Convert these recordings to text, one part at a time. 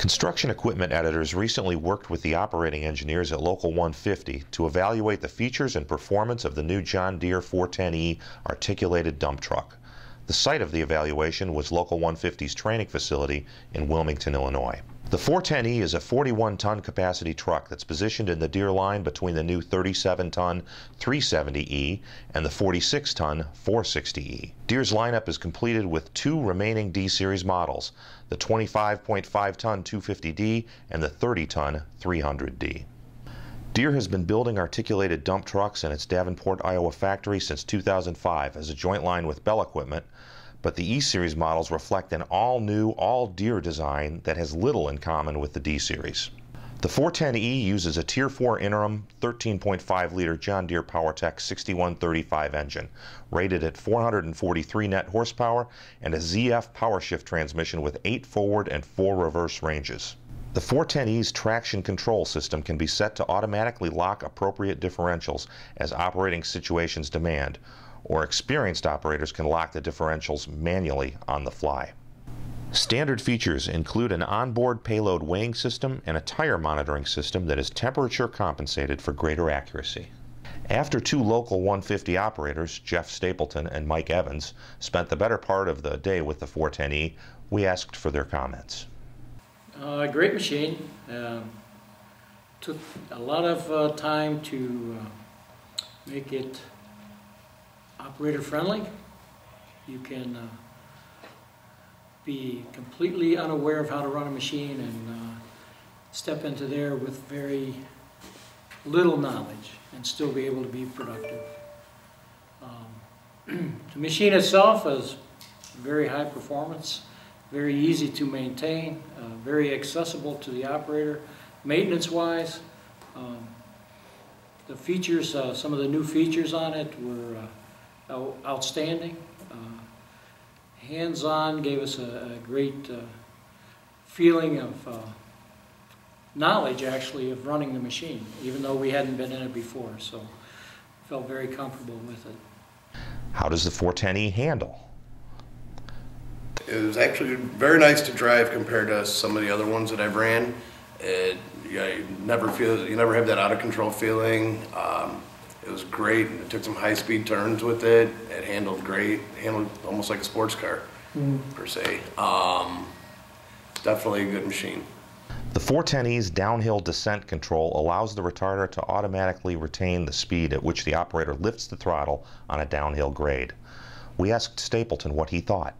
Construction equipment editors recently worked with the operating engineers at Local 150 to evaluate the features and performance of the new John Deere 410E articulated dump truck. The site of the evaluation was Local 150's training facility in Wilmington, Illinois. The 410E is a 41-ton capacity truck that's positioned in the Deere line between the new 37-ton 370E and the 46-ton 460E. Deere's lineup is completed with two remaining D-Series models, the 25.5-ton 250D and the 30-ton 300D. Deere has been building articulated dump trucks in its Davenport, Iowa factory since 2005 as a joint line with Bell Equipment, but the E-Series models reflect an all-new, all-Deere design that has little in common with the D-Series. The 410E uses a Tier 4 interim 13.5-liter John Deere PowerTech 6135 engine, rated at 443 net horsepower and a ZF PowerShift transmission with 8 forward and 4 reverse ranges. The 410E's traction control system can be set to automatically lock appropriate differentials as operating situations demand, or experienced operators can lock the differentials manually on the fly. Standard features include an onboard payload weighing system and a tire monitoring system that is temperature compensated for greater accuracy. After two Local 150 operators, Jeff Stapleton and Mike Evans, spent the better part of the day with the 410E, we asked for their comments. Great machine. Took a lot of time to make it operator friendly. You can be completely unaware of how to run a machine and step into there with very little knowledge and still be able to be productive. The machine itself is very high performance, very easy to maintain, very accessible to the operator. Maintenance wise, the features, some of the new features on it were outstanding. Hands-on gave us a great feeling of knowledge, actually, of running the machine, even though we hadn't been in it before, so felt very comfortable with it. How does the 410E handle? It was actually very nice to drive compared to some of the other ones that I've ran. You never have that out of control feeling. It was great. It took some high-speed turns with it. It handled great. It handled almost like a sports car, per se. Definitely a good machine. The 410E's downhill descent control allows the retarder to automatically retain the speed at which the operator lifts the throttle on a downhill grade. We asked Stapleton what he thought.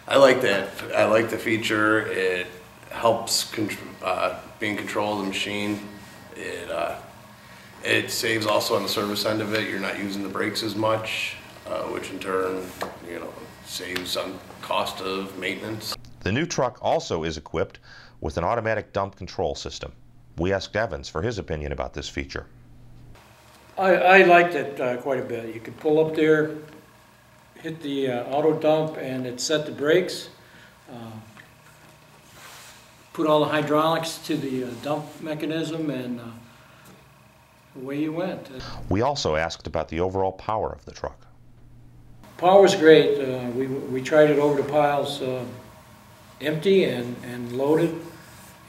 I like that. I like the feature. It helps be in control of the machine. It saves also on the service end of it. You're not using the brakes as much, which in turn, saves on cost of maintenance. The new truck also is equipped with an automatic dump control system. We asked Evans for his opinion about this feature. I liked it quite a bit. You could pull up there, hit the auto dump, and it set the brakes. Put all the hydraulics to the dump mechanism, and away you went. We also asked about the overall power of the truck. Power's great. We tried it over the piles empty and loaded,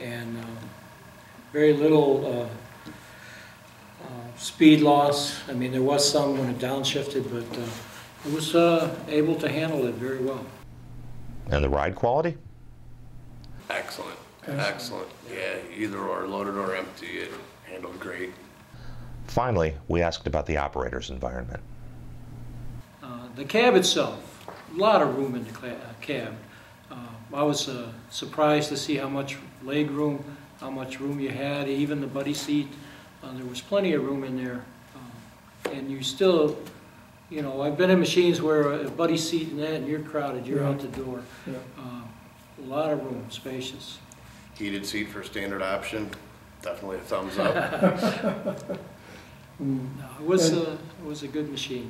and very little speed loss. I mean, there was some when it downshifted, but it was able to handle it very well. And the ride quality? Excellent. Excellent. Yeah, either or, loaded or empty, it handled great. Finally, we asked about the operator's environment. The cab itself, a lot of room in the cab. I was surprised to see how much leg room, how much room you had, even the buddy seat. There was plenty of room in there. And you still, I've been in machines where a buddy seat and that, and you're crowded, you're out the door. Yeah. A lot of room, spacious. Heated seat for standard option, definitely a thumbs up. No, it was a good machine.